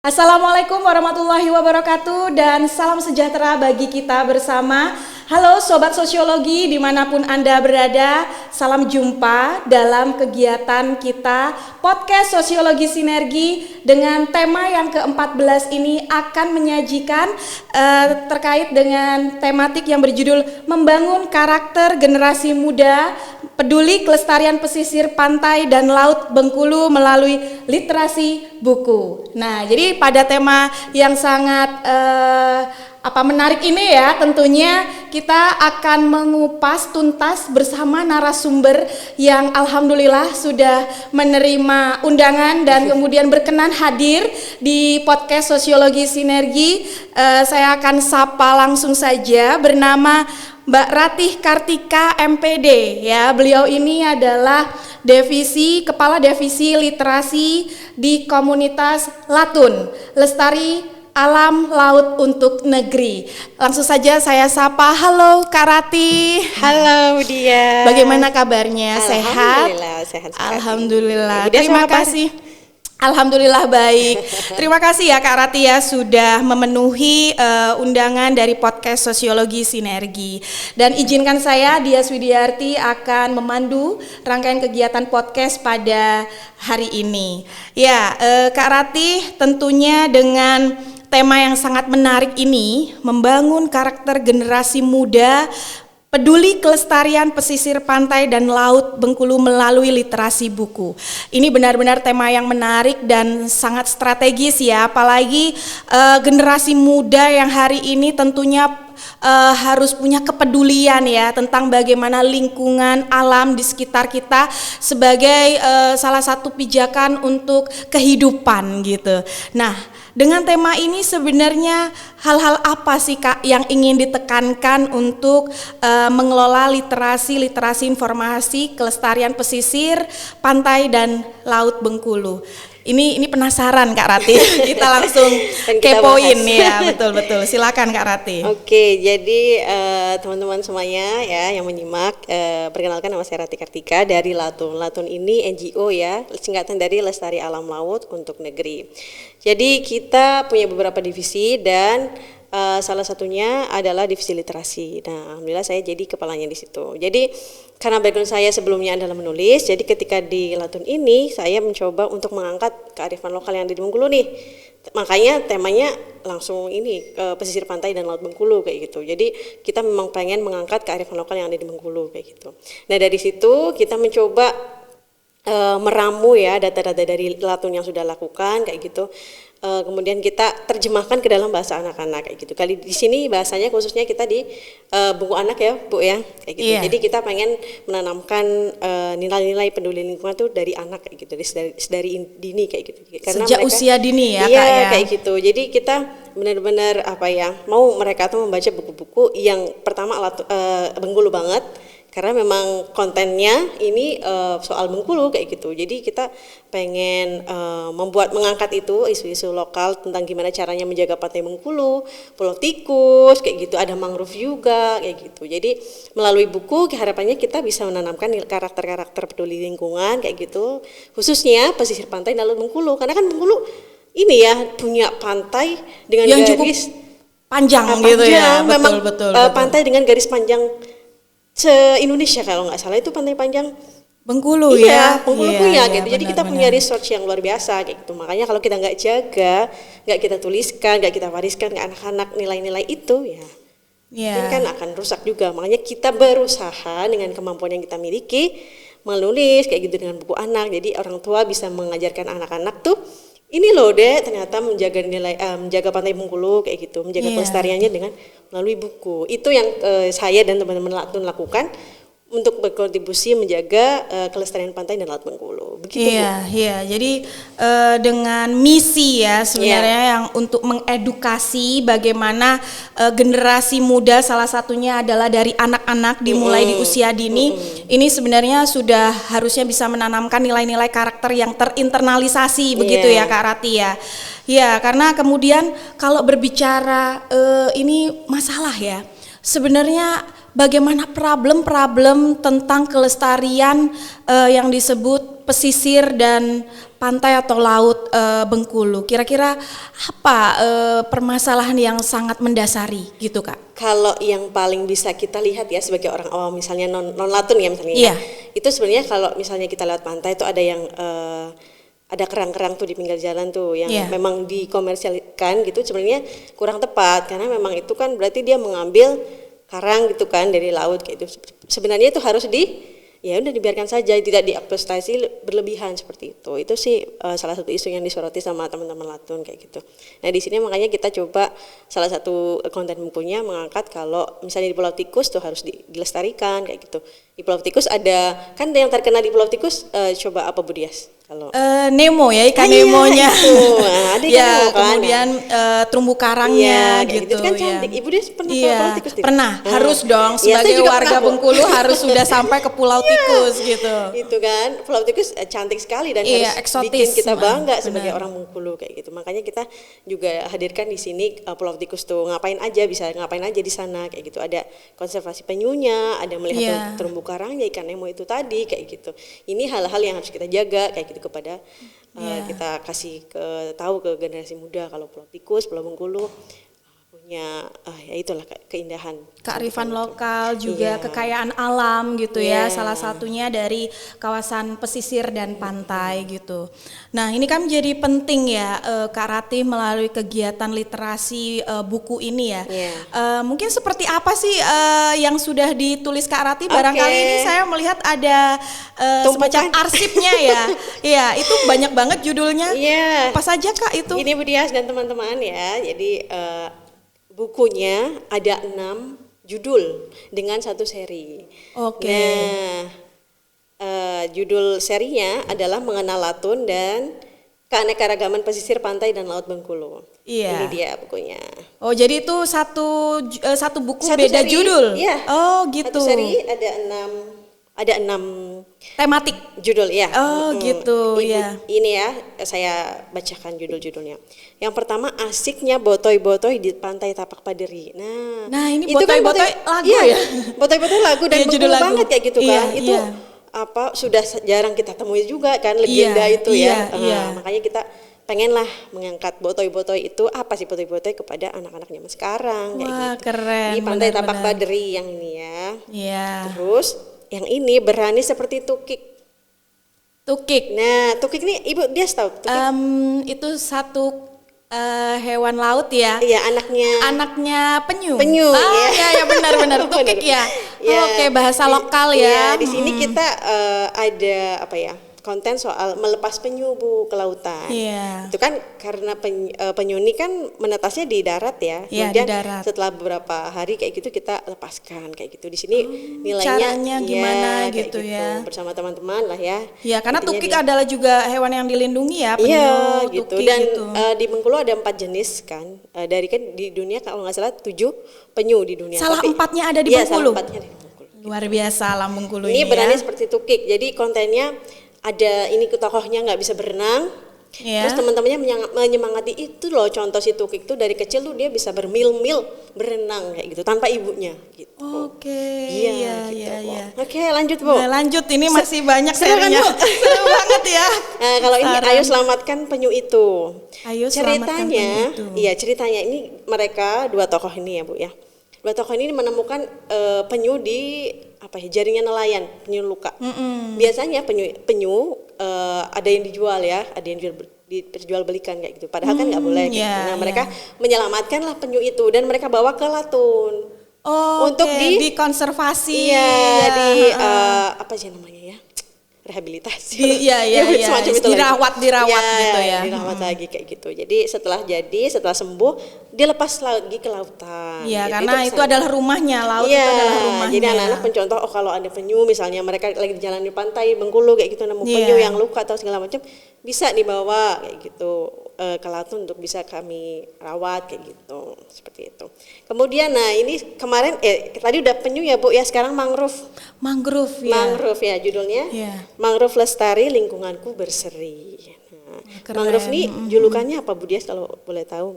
Assalamualaikum warahmatullahi wabarakatuh dan salam sejahtera bagi kita bersama. Halo Sobat Sosiologi dimanapun Anda berada, salam jumpa dalam kegiatan kita Podcast Sosiologi Sinergi dengan tema yang ke-14 ini akan menyajikan terkait dengan tematik yang berjudul Membangun Karakter Generasi Muda Peduli Kelestarian Pesisir Pantai dan Laut Bengkulu melalui literasi buku. Nah, jadi pada tema yang sangat menarik ini ya, tentunya kita akan mengupas tuntas bersama narasumber yang alhamdulillah sudah menerima undangan dan kemudian berkenan hadir di podcast Sosiologi Sinergi. Saya akan sapa langsung saja, bernama Mbak Ratih Kartika MPD ya. Beliau ini adalah Kepala Divisi Literasi di Komunitas Latun, Lestari Alam Laut untuk Negeri. Langsung saja saya sapa. Halo Kak Ratih. Halo dia. Bagaimana kabarnya? Sehat? Alhamdulillah sehat sekali. Alhamdulillah. Terima kasih. Alhamdulillah baik. Terima kasih ya Kak Ratih ya sudah memenuhi undangan dari podcast Sosiologi Sinergi. Dan izinkan saya Dias Widiarti akan memandu rangkaian kegiatan podcast pada hari ini. Ya, Kak Ratih tentunya dengan tema yang sangat menarik ini, membangun karakter generasi muda peduli kelestarian pesisir pantai dan laut Bengkulu melalui literasi buku. Ini benar-benar tema yang menarik dan sangat strategis ya, apalagi generasi muda yang hari ini tentunya harus punya kepedulian ya tentang bagaimana lingkungan alam di sekitar kita sebagai salah satu pijakan untuk kehidupan gitu. Nah, dengan tema ini sebenarnya hal-hal apa sih Kak yang ingin ditekankan untuk mengelola literasi informasi kelestarian pesisir, pantai dan laut Bengkulu? Ini penasaran Kak Ratih. Kita langsung kepoin ya, betul. Silakan Kak Ratih. Oke, jadi teman-teman semuanya ya yang menyimak, perkenalkan nama saya Ratih Kartika dari Latun. Latun ini NGO ya, singkatan dari Lestari Alam Laut untuk Negeri. Jadi kita punya beberapa divisi dan salah satunya adalah divisi literasi. Nah, alhamdulillah saya jadi kepalanya di situ. Jadi karena background saya sebelumnya adalah menulis, jadi ketika di Latun ini saya mencoba untuk mengangkat kearifan lokal yang ada di Bengkulu nih. Makanya temanya langsung ini pesisir pantai dan laut Bengkulu kayak gitu. Jadi kita memang pengen mengangkat kearifan lokal yang ada di Bengkulu kayak gitu. Nah, dari situ kita mencoba meramu ya data-data dari Latun yang sudah lakukan kayak gitu. Kemudian kita terjemahkan ke dalam bahasa anak-anak kayak gitu. Kali di sini bahasanya khususnya kita di buku anak ya, Bu ya, kayak gitu. Yeah. Jadi kita pengen menanamkan nilai-nilai peduli lingkungan tuh dari anak kayak gitu, dari dini kayak gitu. Karena sejak usia dini ya, iya, Kak ya. Kayak gitu. Jadi kita benar-benar mau mereka tuh membaca buku-buku yang pertama Bengkulu banget. Karena memang kontennya ini soal Bengkulu kayak gitu. Jadi kita pengen mengangkat itu isu-isu lokal tentang gimana caranya menjaga pantai Bengkulu, Pulau Tikus kayak gitu. Ada mangrove juga kayak gitu. Jadi melalui buku harapannya kita bisa menanamkan karakter-karakter peduli lingkungan kayak gitu. Khususnya pesisir pantai dan laut Bengkulu. Karena kan Bengkulu ini ya punya pantai dengan yang garis cukup panjang gitu ya. Betul. Pantai dengan garis panjang se-Indonesia kalau nggak salah itu pantai panjang Bengkulu ya. Bengkulu punya gitu. Jadi kita punya research yang luar biasa kayak gitu. Makanya kalau kita nggak jaga, nggak kita tuliskan, nggak kita wariskan ke anak-anak nilai-nilai itu ya, ini kan akan rusak juga. Makanya kita berusaha dengan kemampuan yang kita miliki menulis kayak gitu dengan buku anak. Jadi orang tua bisa mengajarkan anak-anak tuh ini loh Dek, ternyata menjaga pantai Bengkulu kayak gitu, menjaga pelestariannya dengan melalui buku. Itu yang saya dan teman-teman Latun lakukan untuk berkontribusi menjaga kelestarian pantai dan laut Bengkulu. Begitu Bu. Iya. Jadi dengan misi ya sebenarnya yang untuk mengedukasi bagaimana generasi muda, salah satunya adalah dari anak-anak dimulai di usia dini. Ini sebenarnya sudah harusnya bisa menanamkan nilai-nilai karakter yang terinternalisasi begitu ya Kak Ratih ya. Ya, karena kemudian kalau berbicara ini masalah ya. Sebenarnya bagaimana problem-problem tentang kelestarian yang disebut pesisir dan pantai atau laut Bengkulu. Kira-kira apa permasalahan yang sangat mendasari gitu Kak? Kalau yang paling bisa kita lihat ya sebagai orang awam, misalnya non latun ya misalnya, Iya. Itu sebenarnya kalau misalnya kita lewat pantai itu ada yang ada kerang-kerang tuh di pinggir jalan tuh yang memang dikomersialkan gitu, sebenarnya kurang tepat karena memang itu kan berarti dia mengambil karang gitu kan dari laut kayak itu. Sebenarnya itu harus ya udah dibiarkan saja, tidak dieksploitasi berlebihan seperti itu. Itu sih salah satu isu yang disoroti sama teman-teman latun kayak gitu. Nah di sini makanya kita coba salah satu konten bukunya mengangkat kalau misalnya di Pulau Tikus tuh harus dilestarikan kayak gitu. Di Pulau Tikus ada kan yang terkenal di Pulau Tikus coba apa Bu Dias? Kalau Nemo ya, ikan Nemonya. Nah, ada ikan Nemo kan. Kemudian terumbu karangnya gitu. Itu kan cantik. Ibu dia pernah ke Pulau Tikus? Pernah, harus dong sebagai warga Bengkulu harus sudah sampai ke Pulau Tikus gitu. Itu kan, Pulau Tikus cantik sekali dan harus eksotis, bikin kita bangga sebagai orang Bengkulu kayak gitu. Makanya kita juga hadirkan di sini Pulau Tikus tuh ngapain aja di sana kayak gitu. Ada konservasi penyunya, ada melihat terumbu karangnya, ikan Nemo itu tadi kayak gitu. Ini hal-hal yang harus kita jaga kayak gitu kepada kita kasih tahu ke generasi muda kalau Pulau Tikus, Pulau Bengkulu punya ya itulah keindahan, kearifan lokal juga kekayaan alam gitu ya, salah satunya dari kawasan pesisir dan pantai gitu. Nah ini kan menjadi penting ya Kak Ratih melalui kegiatan literasi buku ini ya. Mungkin seperti apa sih yang sudah ditulis Kak Ratih? Barangkali ini saya melihat ada semacam arsipnya ya. Iya itu banyak banget judulnya. Apa saja Kak itu? Ini Bu Dias dan teman-teman ya. Jadi bukunya ada 6 judul dengan satu seri. Nah, judul serinya adalah Mengenal Latun dan Keanekaragaman Pesisir Pantai dan Laut Bengkulu. Ini dia bukunya. Oh, jadi itu satu buku satu beda seri, judul. Oh, gitu. Satu seri ada 6 tematik judul ya. Oh, gitu ya. Ini ya, saya bacakan judul-judulnya. Yang pertama Asiknya Botoy-botoy di Pantai Tapak Paderi. Nah ini Botoy-botoy lagu ya. Botoy-botoy lagu dan Bengkulu banget kayak gitu kan. Itu apa sudah jarang kita temui juga kan legenda itu ya. Makanya kita pengenlah mengangkat botoy-botoy itu apa sih botoy-botoy kepada anak-anak zaman sekarang kayak gitu. Keren. Di Pantai Tapak Paderi yang ini ya. Terus yang ini Berani Seperti Tukik. Nah, tukik ini Ibu dia tahu tukik? Itu satu hewan laut ya. Iya, anaknya penyu. Ya benar tukik ya. Oke, bahasa lokal ya. Di sini kita ada apa ya? Konten soal melepas penyu Bu ke lautan. Itu kan karena penyu ini kan menetasnya di darat ya. Kemudian setelah beberapa hari kayak gitu kita lepaskan kayak gitu. Di sini nilainya caranya gimana gitu ya. Bersama teman-teman lah ya. Ya, karena tukik adalah juga hewan yang dilindungi ya, penyu. Gitu. Dan di Bengkulu ada 4 jenis kan. Dari kan di dunia kalau nggak salah 7 penyu di dunia. Salah 4-nya ada di Bengkulu. Salah 4-nya di Bengkulu. Luar biasa alam Bengkulu ini. Ini Berani Seperti Tukik. Jadi kontennya ada ini tokohnya nggak bisa berenang, terus teman-temannya menyemangati itu loh contoh si Tukik tuh dari kecil tuh dia bisa bermil-mil berenang kayak gitu tanpa ibunya gitu. Oke, lanjut Bu. Lanjut ini masih banyak serinya. Seru banget ya. Nah, kalau ini Ayo Selamatkan Penyu Itu. Ceritanya ini mereka 2 tokoh ini ya Bu ya. 2 tokoh ini menemukan penyu di jaringan nelayan, penyu luka. Biasanya penyu ada yang dijual ya, ada yang diperjualbelikan kayak gitu. Padahal kan nggak boleh. Gitu. Nah mereka menyelamatkanlah penyu itu dan mereka bawa ke Latun untuk dikonservasi. Apa sih namanya ya? Rehabilitasi. Semacam itu dirawat gitu ya. Dirawat lagi kayak gitu. Jadi setelah sembuh dia lepas lagi ke lautan. Iya, gitu, karena itu adalah rumahnya, laut itu adalah rumahnya. Jadi anak-anak mencontoh kalau ada penyu misalnya mereka lagi di jalan di pantai Bengkulu kayak gitu nemu penyu yang luka atau segala macam bisa dibawa kayak gitu ke Latun untuk bisa kami rawat kayak gitu, seperti itu. Kemudian ini kemarin tadi udah penyu ya Bu ya, sekarang mangrove ya judulnya. Mangrove Lestari Lingkunganku Berseri. Mangrove ini julukannya apa Bu Dias kalau boleh tahu?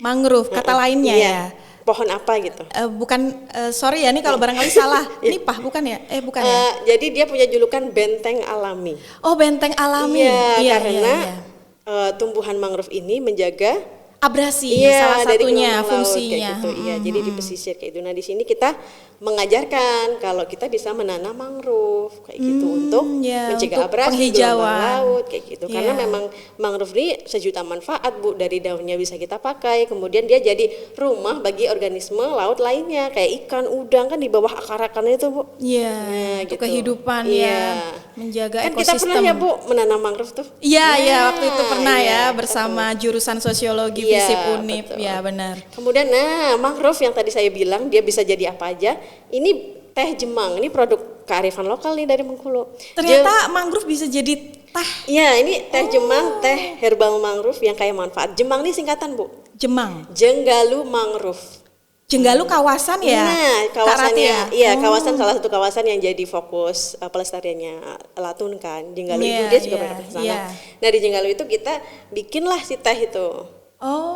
Mangrove kata lainnya ya. pohon apa gitu. Bukan, sorry ya, ini kalau barangkali salah. Nipah bukan ya? Bukan ya? Jadi dia punya julukan benteng alami. Oh, benteng alami. Iya, karena tumbuhan mangrove ini menjaga abrasi, salah satunya kayak fungsinya. gitu. Iya, jadi di pesisir kayak itu. Nah, di sini kita mengajarkan kalau kita bisa menanam mangrove kayak gitu untuk mencegah untuk abrasi gelombang penghijauan laut kayak gitu. Karena memang mangrove ini sejuta manfaat, Bu. Dari daunnya bisa kita pakai, kemudian dia jadi rumah bagi organisme laut lainnya kayak ikan, udang kan di bawah akar-akarnya itu, Bu. Iya, untuk kehidupan ya, menjaga kan ekosistem. Kita pernah ya, Bu, menanam mangrove tuh. Iya, waktu itu pernah bersama jurusan sosiologi FISIP Unip. Ya, benar. Kemudian mangrove yang tadi saya bilang dia bisa jadi apa aja. Ini teh Jemang, ini produk kearifan lokal nih dari Bengkulu. Ternyata mangrove bisa jadi teh. Iya, ini teh Jemang, teh herbal mangrove yang kaya manfaat. Jemang ini singkatan, Bu. Jemang. Jenggalu mangrove. Jenggalu kawasan ya? Nah, kawasannya, kawasan salah satu kawasan yang jadi fokus pelestariannya Latun kan. Jenggalu itu dia juga pernah ke sana. Nah, di Jenggalu itu kita bikinlah si teh itu.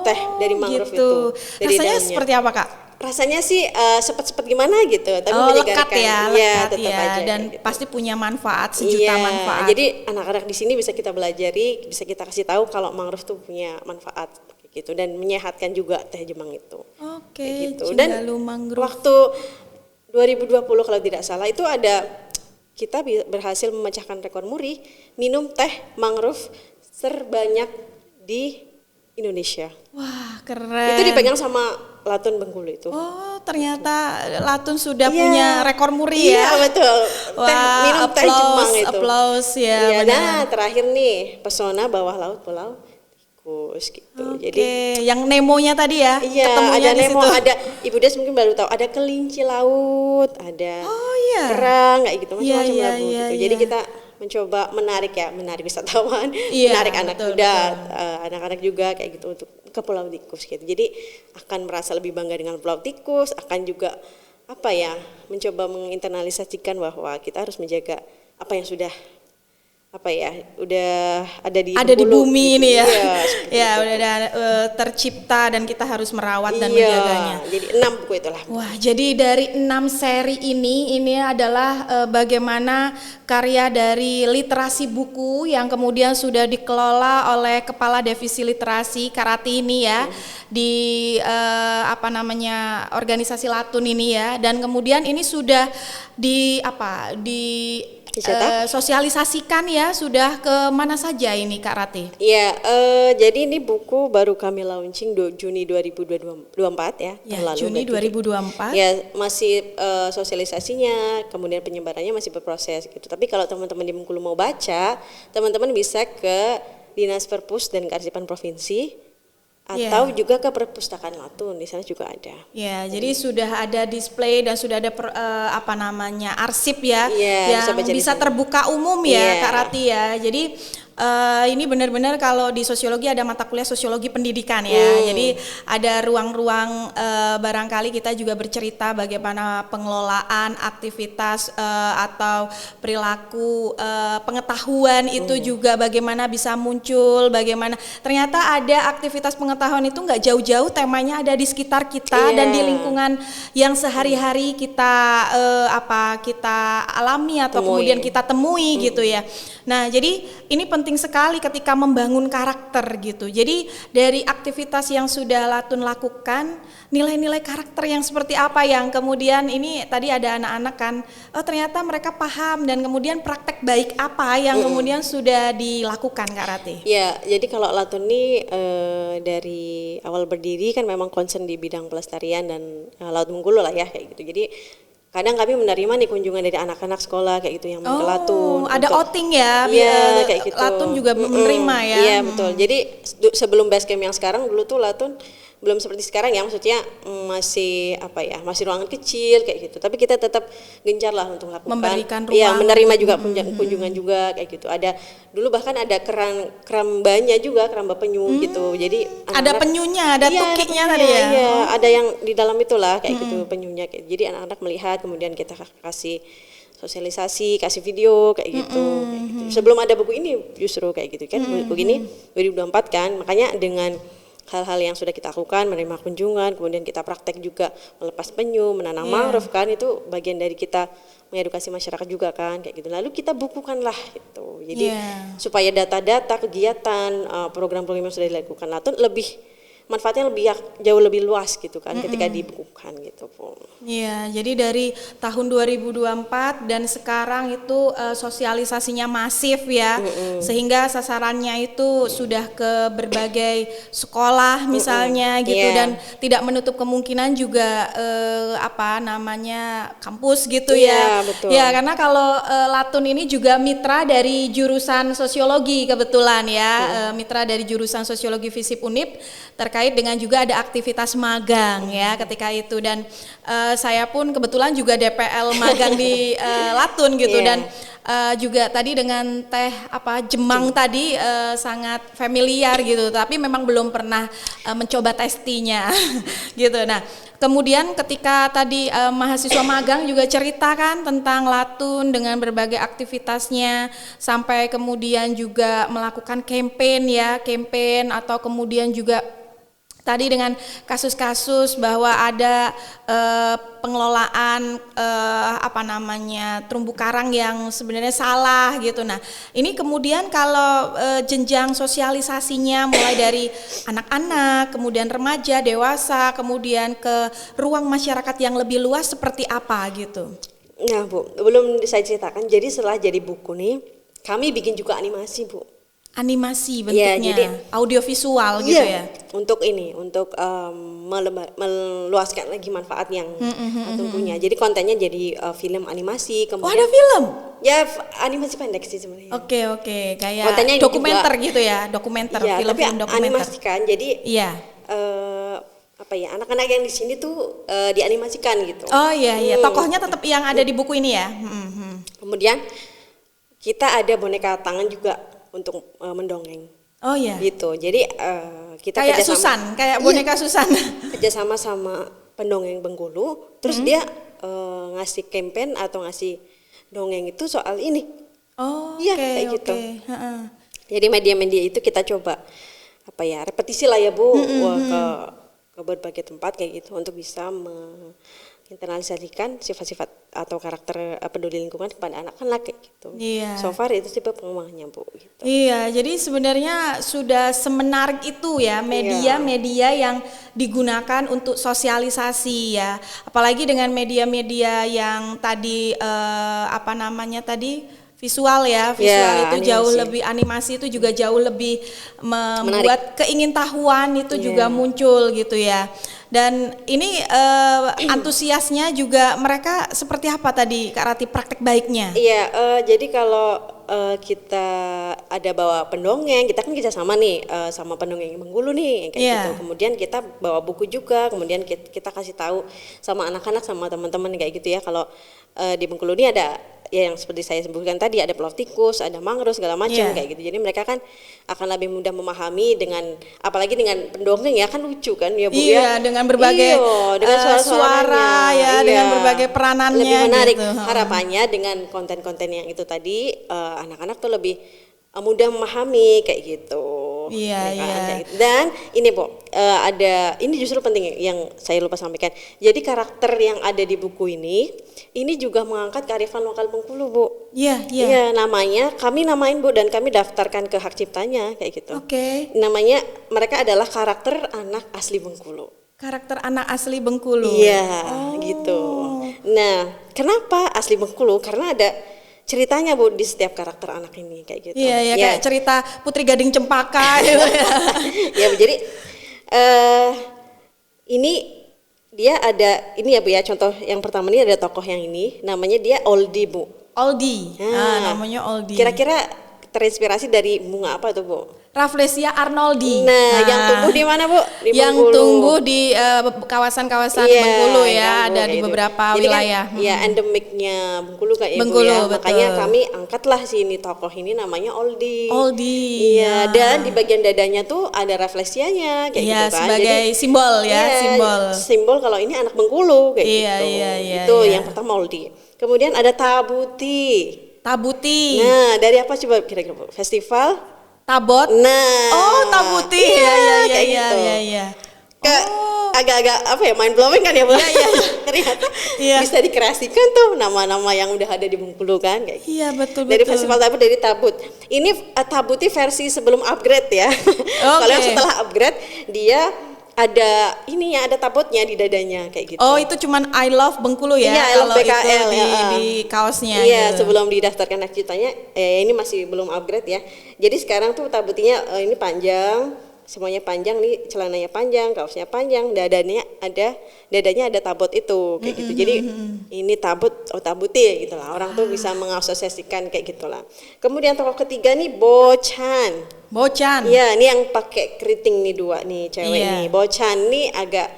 Teh dari mangrove gitu. itu. Dari rasanya daunnya. seperti apa, Kak? Rasanya sih sepet-sepet gimana gitu, tapi lekat ya, tetap aja dan gitu. pasti punya manfaat, sejuta manfaat. Jadi anak-anak di sini bisa kita belajari, bisa kita kasih tahu kalau mangrove tuh punya manfaat gitu dan menyehatkan juga teh Jemang itu. Oke, gitu. Dan waktu 2020 kalau tidak salah itu ada kita berhasil memecahkan rekor muri minum teh mangrove terbanyak di Indonesia. Wah, keren. Itu dipegang sama Latun Bengkulu itu. Oh, ternyata Latun sudah punya rekor muri ya. Iya, betul. Minum teh Jemang itu. Applause ya. Nah, terakhir nih, pesona bawah laut Pulau Tikus gitu. Jadi yang Nemonya tadi ya. Iya, ada Nemo, ada Ibu Des mungkin baru tahu, ada kelinci laut, ada kerang kayak gitu macam-macam lagu gitu. Jadi kita mencoba menarik wisatawan, menarik anak muda, anak-anak juga kayak gitu untuk ke Pulau Tikus gitu. Jadi akan merasa lebih bangga dengan Pulau Tikus, akan juga mencoba menginternalisasikan bahwa kita harus menjaga apa yang sudah udah ada di bumi gitu. ini ya. Ya, udah ada tercipta dan kita harus merawat dan menjaganya. Jadi 6 buku itulah. Wah, jadi dari 6 seri ini adalah bagaimana karya dari literasi buku yang kemudian sudah dikelola oleh Kepala Divisi Literasi Karati ini ya, di organisasi Latun ini ya, dan kemudian ini sudah sosialisasikan ya, sudah ke mana saja ini Kak Rati? Iya, jadi ini buku baru kami launching Juni 2024 ya. Juni 2024. Ya, masih sosialisasinya, kemudian penyebarannya masih berproses gitu. Tapi kalau teman-teman di Bengkulu mau baca, teman-teman bisa ke Dinas Perpus dan Kearsipan Provinsi atau juga ke Perpustakaan Latun, di sana juga ada. Ya, jadi sudah ada display dan sudah ada arsip ya, yang bisa terbuka umum ya Kak Rati ya. Jadi ini benar-benar kalau di sosiologi ada mata kuliah sosiologi pendidikan ya. Jadi ada ruang-ruang barangkali kita juga bercerita bagaimana pengelolaan aktivitas atau perilaku pengetahuan itu juga bagaimana bisa muncul, bagaimana ternyata ada aktivitas pengetahuan itu nggak jauh-jauh, temanya ada di sekitar kita dan di lingkungan yang sehari-hari kita kita alami atau kemudian kita temui gitu ya. Nah, jadi ini penting sekali ketika membangun karakter gitu. Jadi dari aktivitas yang sudah Latun lakukan, nilai-nilai karakter yang seperti apa yang kemudian ini tadi ada anak-anak kan, ternyata mereka paham dan kemudian praktek baik apa yang kemudian sudah dilakukan Kak Rati? Ya, jadi kalau Latun ini dari awal berdiri kan memang concern di bidang pelestarian dan Laut Bengkulu lah ya kayak gitu. Jadi kadang kami menerima nih kunjungan dari anak-anak sekolah kayak gitu yang mau ke Latun. Ada outing ya, kayak gitu. Latun juga menerima ya. Iya betul. Jadi sebelum basecamp yang sekarang dulu tuh Latun belum seperti sekarang ya, maksudnya masih ruangan kecil kayak gitu. Tapi kita tetap gencar lah untuk lakukan. Memberikan ruang. Iya, menerima juga kunjungan juga kayak gitu. Ada dulu bahkan ada kerambanya juga, keramba penyu gitu. Jadi ada penyunya, ada tukiknya tadi ya. Iya, ada yang di dalam itulah kayak gitu penyunya. Jadi anak-anak melihat, kemudian kita kasih sosialisasi, kasih video kayak gitu. Sebelum ada buku ini justru kayak gitu kan. Buku ini 2024 kan. Makanya dengan hal-hal yang sudah kita lakukan, menerima kunjungan, kemudian kita praktek juga melepas penyu, menanam mangrove kan, itu bagian dari kita mengedukasi masyarakat juga kan, kayak gitu. Lalu kita bukukanlah gitu. Jadi supaya data-data kegiatan program-program yang sudah dilakukan Latun lebih manfaatnya jauh lebih luas gitu kan ketika dibukukan gitu Bu. Iya, jadi dari tahun 2024 dan sekarang itu sosialisasinya masif ya, sehingga sasarannya itu sudah ke berbagai sekolah misalnya gitu, dan tidak menutup kemungkinan juga kampus gitu ya. Betul. Ya, karena kalau Latun ini juga mitra dari jurusan sosiologi kebetulan ya, mitra dari jurusan sosiologi FISIP Unip, terkait dengan juga ada aktivitas magang ya ketika itu, dan saya pun kebetulan juga DPL magang di Latun gitu, dan juga tadi dengan teh Jemang tadi sangat familiar gitu, tapi memang belum pernah mencoba testinya gitu. Nah, kemudian ketika tadi mahasiswa magang juga ceritakan tentang Latun dengan berbagai aktivitasnya, sampai kemudian juga melakukan campaign atau kemudian juga tadi dengan kasus-kasus bahwa ada pengelolaan terumbu karang yang sebenarnya salah gitu. Nah, ini kemudian kalau jenjang sosialisasinya mulai dari anak-anak, kemudian remaja, dewasa, kemudian ke ruang masyarakat yang lebih luas seperti apa gitu? Nah Bu, belum saya ceritakan, jadi setelah jadi buku nih, kami bikin juga animasi Bu. Animasi bentuknya, jadi audiovisual gitu ya? Untuk meluaskan lagi manfaat yang Latun punya. Jadi kontennya jadi film animasi. Kemudian, ada film? Ya animasi pendek sih sebenarnya. Oke, kayak kontennya dokumenter juga, gitu ya, dokumenter, film-film dokumenter. Animasi kan, jadi anak-anak yang di sini tuh dianimasikan gitu. Oh iya, tokohnya tetap yang ada di buku ini ya. Kemudian kita ada boneka tangan juga untuk mendongeng. Oh iya. Gitu. Jadi kita kayak Susan, kayak boneka Susan. Kerjasama sama pendongeng Bengkulu, terus dia ngasih campaign atau ngasih dongeng itu soal ini. Oh, kayak gitu. Jadi media-media itu kita coba repetisi lah ya Bu, ke berbagai tempat kayak gitu untuk bisa internalisasikan sifat-sifat atau karakter peduli lingkungan kepada anak-anak kayak gitu. So far itu tipe pengembangannya Bu. Gitu. Iya, jadi sebenarnya sudah semenarik itu ya media-media yang digunakan untuk sosialisasi ya. Apalagi dengan media-media yang tadi visual itu animasi. Jauh lebih, animasi itu juga jauh lebih membuat keingintahuan itu juga muncul gitu ya. Dan ini antusiasnya juga mereka seperti apa tadi Kak Rati praktek baiknya? Iya, jadi kalau kita ada bawa pendongeng, kita kan kerjasama nih sama pendongeng Bengkulu nih kayak gitu. Kemudian kita bawa buku juga, kemudian kita kasih tahu sama anak-anak sama teman-teman kayak gitu ya, kalau di Bengkulu ini ada yang seperti saya sebutkan tadi, ada pulau tikus, ada mangrove segala macam kayak gitu. Jadi mereka kan akan lebih mudah memahami dengan, apalagi dengan pendongeng ya, kan lucu kan ya Bu ya. Dengan berbagai dengan suara dengan berbagai peranannya. Lebih menarik gitu. Harapannya dengan konten-konten yang itu tadi anak-anak tuh lebih mudah memahami kayak gitu. Kayak gitu. Dan ini Bu, ini justru penting yang saya lupa sampaikan. Jadi karakter yang ada di buku ini juga mengangkat kearifan lokal Bengkulu Bu. Iya, namanya kami namain Bu, dan kami daftarkan ke hak ciptanya kayak gitu. Namanya mereka adalah karakter anak asli Bengkulu. Karakter anak asli Bengkulu. Iya, gitu. Nah, kenapa asli Bengkulu? Karena ada ceritanya Bu di setiap karakter anak ini kayak gitu. Iya, kayak cerita Putri Gading Cempaka gitu ya. Ya, jadi ini dia ada ini ya Bu ya, contoh yang pertama ini ada tokoh yang ini, namanya dia Oldie Bu. Oldie. Namanya Oldie. Kira-kira terinspirasi dari bunga apa tuh Bu? Rafflesia arnoldi. Yang tumbuh di mana Bu? Di yang Bengkulu. Tumbuh di kawasan-kawasan Bengkulu ya, ada di beberapa wilayah. Kan, endemiknya Bengkulu kayak Bengkulu, Bu ya. betul. Makanya kami angkatlah sini tokoh ini namanya Oldie. Oldie. Iya, dan di bagian dadanya tuh ada Rafflesianya kayak gitu kan. Sebagai simbol ya, simbol kalau ini anak Bengkulu kayak gitu. Itu yang pertama Oldie. Kemudian ada Tabuti. Tabuti. Nah, dari apa coba kira-kira Bu? Festival Tabot. Nah, Oh, tabuti. Iya, kayak iya, gitu. iya. Agak-agak apa ya, mind blowing kan ya Bu? Iya. Ternyata Iya. bisa dikreasikan tuh nama-nama yang udah ada di Bengkulu kan kayak gitu. Iya, betul. Dari festival tabut, dari tabut. Ini tabuti versi sebelum upgrade ya. Kalau yang setelah upgrade dia ada ada tabutnya di dadanya kayak gitu. Oh, itu cuman I love Bengkulu ya? Iya, I love BKL itu di kaosnya. Iya, gitu. sebelum didaftarkan akcitanya, ini masih belum upgrade ya. Jadi sekarang tuh tabutinya ini panjang, semuanya panjang nih, celananya panjang, kaosnya panjang, dadanya ada tabut itu kayak gitu. Jadi ini tabuti ya gitu lah. Orang tuh bisa mengasosiasikan kayak gitulah. Kemudian tokoh ketiga nih Bocan. Iya, ini yang pakai keriting nih dua nih cewek nih. Bocan nih agak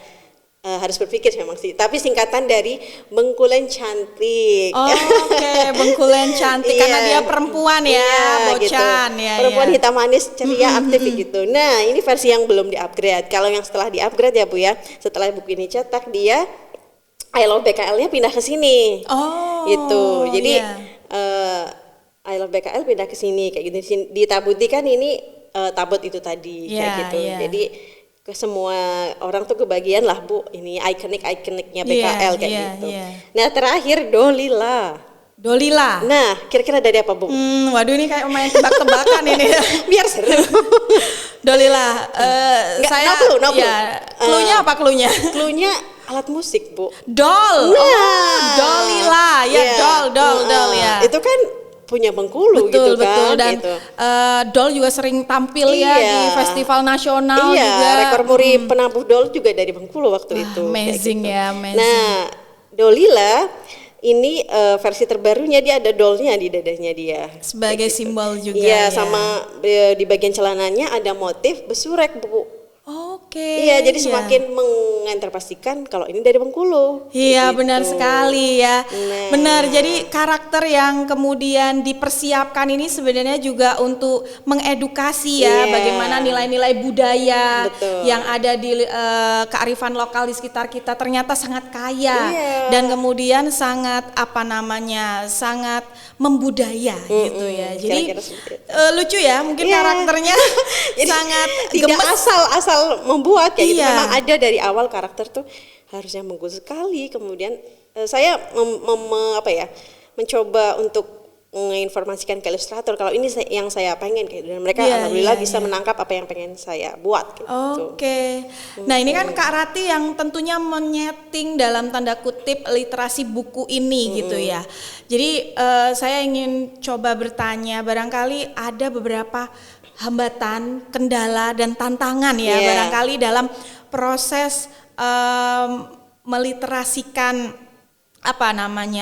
harus berpikir memang sih. Tapi singkatan dari Bengkulen Cantik. Oh, oke, Bengkulen Cantik karena dia perempuan ya, Bocan gitu. ya. Perempuan hitam manis, ceria, aktif gitu. Nah, ini versi yang belum di-upgrade. Kalau yang setelah di-upgrade ya Bu ya, setelah buku ini cetak dia I Love BKL-nya pindah ke sini. Oh. Gitu. Jadi I Love BKL pindah ke sini kayak gitu. Di Tabuti kan ini tabut itu tadi kayak gitu. Jadi ke semua orang tuh kebagian lah Bu, ini ikoniknya BKL kayak gitu. Nah, terakhir Dolila. Nah, kira-kira dari apa Bu? Waduh, ini kayak main tebak-tebakan ini. Biar seru. Dolila. Saya no clue. Cluenya apa cluenya? Cluenya alat musik Bu. Doll. Dolila. Ya, doll ya. Itu kan punya Bengkulu betul, gitu kan. Betul, dan gitu. Doll juga sering tampil ya di festival nasional juga. Rekor muri penabuh Doll juga dari Bengkulu waktu itu. Amazing gitu. ya, amazing. Nah, Dolila ini versi terbarunya dia ada dollnya di dadanya dia. Sebagai simbol juga. Iya, sama di bagian celananya ada motif besurek Bu. Oke. Iya, jadi semakin menginterpretasikan kalau ini dari Bengkulu. Iya, gitu. benar sekali ya. Nah. Benar. Jadi karakter yang kemudian dipersiapkan ini sebenarnya juga untuk mengedukasi ya, bagaimana nilai-nilai budaya yang ada di kearifan lokal di sekitar kita ternyata sangat kaya dan kemudian sangat sangat membudaya gitu ya. Jadi lucu ya, mungkin karakternya sangat tidak asal membuat kayak gitu. Memang ada dari awal karakter tuh harusnya bagus sekali. Kemudian saya mencoba untuk menginformasikan ke ilustrator kalau ini yang saya pengen kayak gitu. Dan mereka alhamdulillah bisa menangkap apa yang pengen saya buat gitu. Oke. Nah, ini kan Kak Rati yang tentunya menyeting dalam tanda kutip literasi buku ini gitu ya. Jadi saya ingin coba bertanya, barangkali ada beberapa hambatan, kendala dan tantangan ya barangkali dalam proses meliterasikan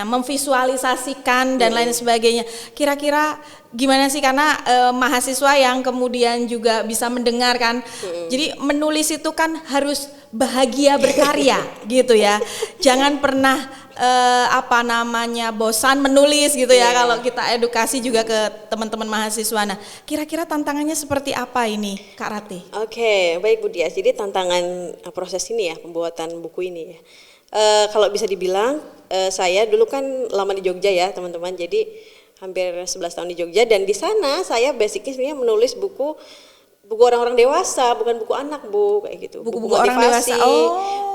memvisualisasikan dan lain sebagainya. Kira-kira gimana sih, karena mahasiswa yang kemudian juga bisa mendengar kan. Jadi menulis itu kan harus bahagia berkarya gitu ya. Jangan pernah bosan menulis gitu ya kalau kita edukasi juga ke teman-teman mahasiswa. Nah, kira-kira tantangannya seperti apa ini Kak Rati? Oke, baik Bu Dias. Jadi tantangan proses ini ya, pembuatan buku ini ya. Kalau bisa dibilang saya dulu kan lama di Jogja ya teman-teman, jadi hampir 11 tahun di Jogja, dan di sana saya basicnya sebenarnya menulis buku orang-orang dewasa, bukan buku anak Bu, kayak gitu. Buku orang dewasa.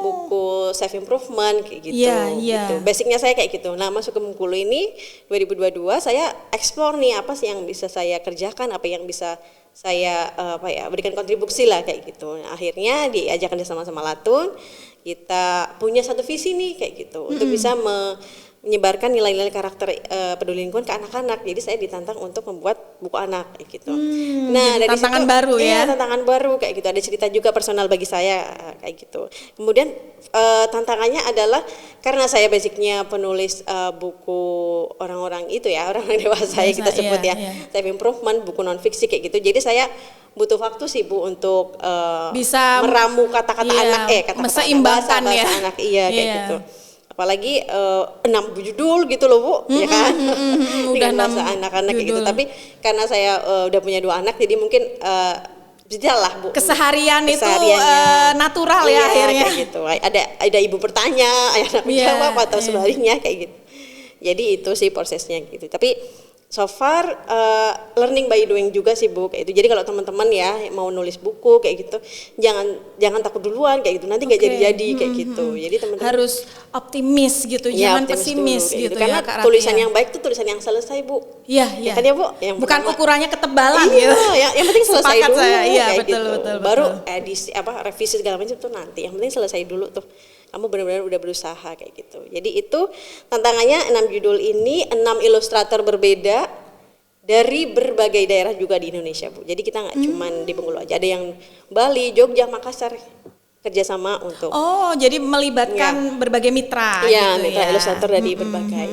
Buku self improvement kayak gitu. Gitu. Basicnya saya kayak gitu. Nah, masuk ke Bengkulu ini 2022 saya explore nih apa sih yang bisa saya kerjakan, apa yang bisa saya berikan kontribusi lah kayak gitu. Nah, akhirnya diajak sama Latun, kita punya satu visi nih kayak gitu untuk bisa menyebarkan nilai-nilai karakter peduli lingkungan ke anak-anak. Jadi saya ditantang untuk membuat buku anak kayak gitu. Nah, dari tantangan situ, baru ya. Tantangan baru kayak gitu. Ada cerita juga personal bagi saya kayak gitu. Kemudian tantangannya adalah karena saya basicnya penulis buku orang-orang itu ya, orang-orang dewasa ya kita sebut self improvement, buku non fiksi kayak gitu. Jadi saya butuh waktu sih Bu untuk bisa meramu kata-kata anak, kata-kata bahasa anak kayak gitu. Apalagi 6 judul gitu loh Bu, ya kan? Dengan bahasa anak-anak kayak gitu. Tapi karena saya udah punya 2 anak, jadi mungkin lah Bu. Keseharian itu natural ya akhirnya. Kayak gitu. Ada ibu bertanya, ayah menjawab atau sebaliknya kayak gitu. Jadi itu sih prosesnya gitu. Tapi so far learning by doing juga sih Bu kayak gitu. Jadi kalau teman-teman ya mau nulis buku kayak gitu, jangan takut duluan kayak gitu. Nanti nggak jadi-jadi kayak gitu. Jadi teman-teman harus optimis gitu, ya, jangan optimis pesimis dulu, gitu karena ya Kak tulisan Rati, yang baik itu tulisan yang selesai Bu. Iya, Ya iya. kan ya Bu? Yang Bukan pertama, ukurannya ketebalan iya, gitu. yang penting selesai Sepakat dulu saya. Iya, kayak betul, gitu. betul, Baru betul. edisi revisi segala macam tuh nanti. Yang penting selesai dulu tuh. Kamu benar-benar udah berusaha kayak gitu. Jadi itu tantangannya 6 judul ini, 6 ilustrator berbeda dari berbagai daerah juga di Indonesia Bu. Jadi kita nggak cuman di Bengkulu aja, ada yang Bali, Jogja, Makassar kerjasama untuk. Oh, jadi melibatkan berbagai mitra Iya, gitu mitra ya. ilustrator dari berbagai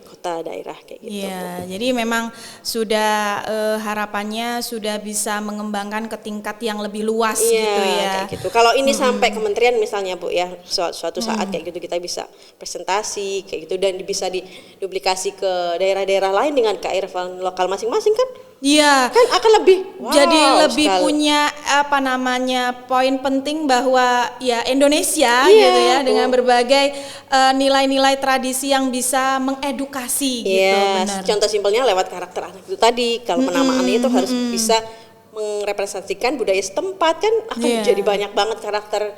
kota daerah kayak gitu. Iya, jadi memang sudah harapannya sudah bisa mengembangkan ke tingkat yang lebih luas Iya, gitu ya. kayak gitu. Kalau ini sampai kementerian misalnya Bu ya, suatu saat kayak gitu kita bisa presentasi kayak gitu dan bisa diduplikasi ke daerah-dairah lain dengan kearifan lokal masing-masing kan? Iya. Kan akan lebih Jadi lebih sekali. punya apa namanya poin penting bahwa ya Indonesia Iya, gitu ya Bu. dengan berbagai nilai-nilai tradisi yang bisa mengedukasi gitu, Iya, benar. contoh simpelnya lewat karakter anak itu tadi. Kalau penamaannya itu harus bisa merepresentasikan budaya setempat kan akan Iya. jadi banyak banget karakter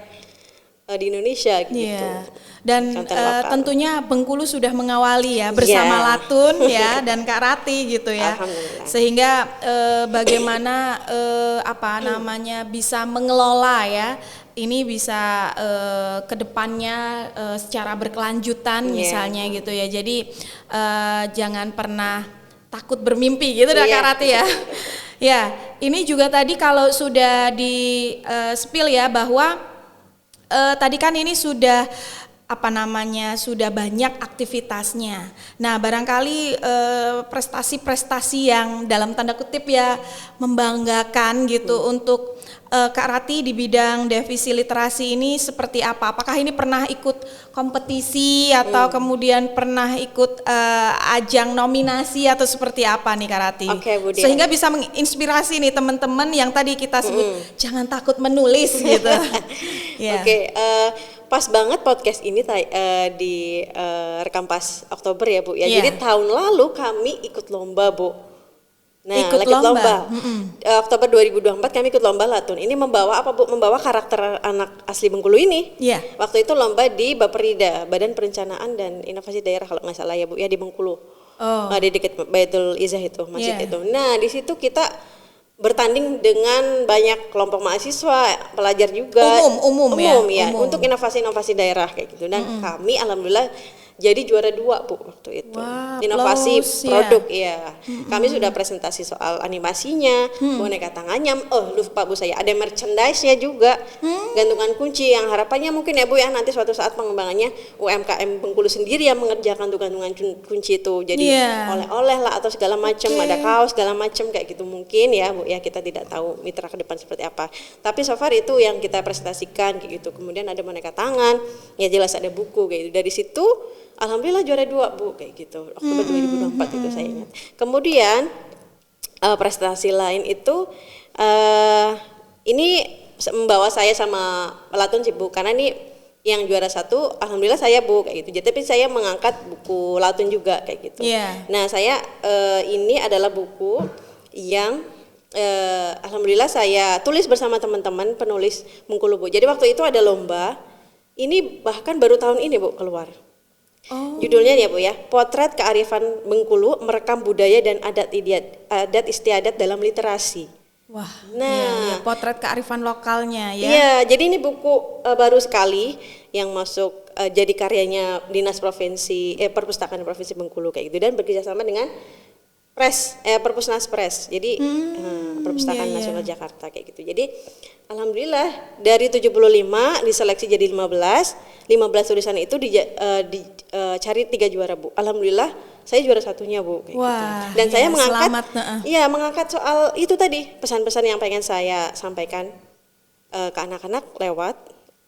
di Indonesia gitu. Iya. Dan Konten lokal. tentunya Bengkulu sudah mengawali ya bersama Iya. Latun ya dan Kak Rati gitu ya. Alhamdulillah. Sehingga bagaimana apa namanya bisa mengelola ya. Ini bisa ke depannya secara berkelanjutan Iya. misalnya gitu ya. Jadi jangan pernah takut bermimpi gitu dah Iya, Kak Rati ya. Ya, ini juga tadi kalau sudah di spill ya bahwa tadi kan ini sudah apa namanya sudah banyak aktivitasnya. Nah barangkali prestasi-prestasi yang dalam tanda kutip ya membanggakan gitu untuk Kak Rati di bidang devisi literasi ini seperti apa? Apakah ini pernah ikut kompetisi atau kemudian pernah ikut ajang nominasi atau seperti apa nih Kak Rati? Oke, Bu Dian. Sehingga bisa menginspirasi nih teman-teman yang tadi kita sebut jangan takut menulis gitu. Ya. Oke, pas banget podcast ini rekam pas Oktober ya Bu ya. Iya. Jadi tahun lalu kami ikut lomba Bu. Nah, Ikut lomba. lomba. Oktober 2024 kami ikut lomba Latun. Ini membawa apa Bu? Membawa karakter anak asli Bengkulu ini. Iya. Waktu itu lomba di Baperida, Badan Perencanaan dan Inovasi Daerah kalau nggak salah ya Bu ya di Bengkulu. Oh. Di dekat Baitul Izzah itu, masjid Iya. itu. Nah, di situ kita bertanding dengan banyak kelompok mahasiswa, pelajar juga. Umum ya? ya, Umum. untuk inovasi-inovasi daerah kayak gitu. Dan kami alhamdulillah jadi juara 2 Bu waktu itu. Wah, Inovasi applause, produk ya. Kami sudah presentasi soal animasinya, boneka tangannya. Oh, lupa Bu saya ada merchandise-nya juga. Gantungan kunci yang harapannya mungkin ya Bu ya nanti suatu saat pengembangannya UMKM Bengkulu sendiri yang mengerjakan tuh gantungan kunci itu. Jadi Iya. oleh-oleh lah atau segala macam, Oke. ada kaos segala macam kayak gitu mungkin ya Bu ya, kita tidak tahu mitra ke depan seperti apa. Tapi so far itu yang kita presentasikan kayak gitu. Kemudian ada boneka tangan, ya jelas ada buku kayak gitu. Dari situ alhamdulillah juara 2 Bu kayak gitu. Oktober 2024 itu saya ingat. Kemudian prestasi lain itu ini membawa saya sama Latun sih Bu, karena ini yang juara 1 alhamdulillah saya Bu kayak gitu. Jadi tapi saya mengangkat buku Latun juga kayak gitu. Iya. Nah, saya ini adalah buku yang alhamdulillah saya tulis bersama teman-teman penulis Bengkulu Bu. Jadi waktu itu ada lomba. Ini bahkan baru tahun ini Bu keluar. Oh. Judulnya ya Bu ya, Potret Kearifan Bengkulu Merekam Budaya dan Adat Istiadat dalam Literasi. Wah, Nah. iya, potret kearifan lokalnya ya. Iya, jadi ini buku baru sekali yang masuk jadi karyanya Dinas Perpustakaan Provinsi Bengkulu kayak gitu dan bekerjasama dengan Perpusnas Press. Jadi Perpustakaan iya, iya. Nasional Jakarta kayak gitu. Jadi alhamdulillah dari 75 diseleksi jadi 15 tulisan itu dicari 3 juara Bu. Alhamdulillah saya juara 1-nya Bu kayak Wah, gitu. Dan iya, saya mengangkat selamat, mengangkat soal itu tadi, pesan-pesan yang pengen saya sampaikan ke anak-anak lewat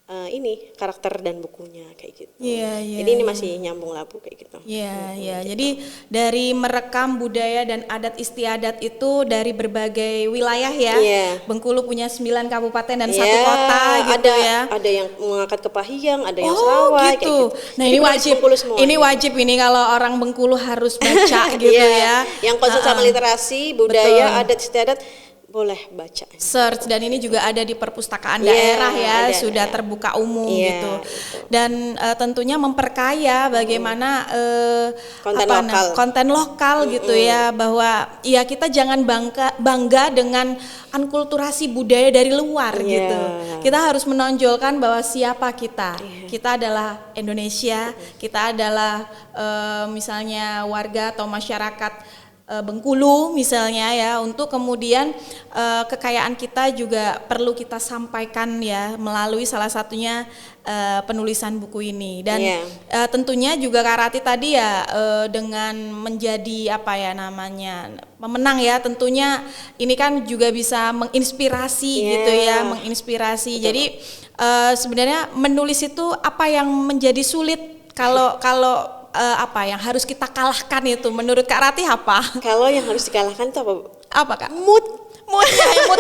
ini karakter dan bukunya kayak gitu. Iya, iya, Jadi ini iya. masih nyambung lah Bu kayak gitu. Iya, iya. Gitu. Jadi dari merekam budaya dan adat istiadat itu dari berbagai wilayah ya. Iya. Bengkulu punya 9 kabupaten dan Iya, 1 kota gitu ada, ya. Ada yang mengangkat ke Pahiyang, ada yang Oh Sarawak kayak gitu. gitu. Nah Jadi ini bukan wajib, Bengkulu semua. ini wajib ini kalau orang Bengkulu harus baca gitu Iya, ya. yang concern sama literasi, budaya, Betul. adat istiadat boleh baca. Search, dan ini juga ada di perpustakaan Iya, daerah ya, ada, sudah ya. terbuka umum Iya, gitu. gitu. Dan tentunya memperkaya bagaimana konten lokal gitu ya, bahwa ya kita jangan bangga dengan ankulturasi budaya dari luar Iya. gitu. Kita harus menonjolkan bahwa siapa kita. Kita adalah Indonesia, kita adalah misalnya warga atau masyarakat Bengkulu misalnya ya, untuk kemudian kekayaan kita juga perlu kita sampaikan ya melalui salah satunya penulisan buku ini. Dan tentunya juga Kak Rati tadi ya dengan menjadi apa ya namanya pemenang ya, tentunya ini kan juga bisa menginspirasi gitu ya, menginspirasi. Betul. Jadi sebenarnya menulis itu apa yang menjadi sulit kalau apa yang harus kita kalahkan itu menurut Kak Rati apa? Kalau yang harus dikalahkan itu apa? Apa Kak? Mood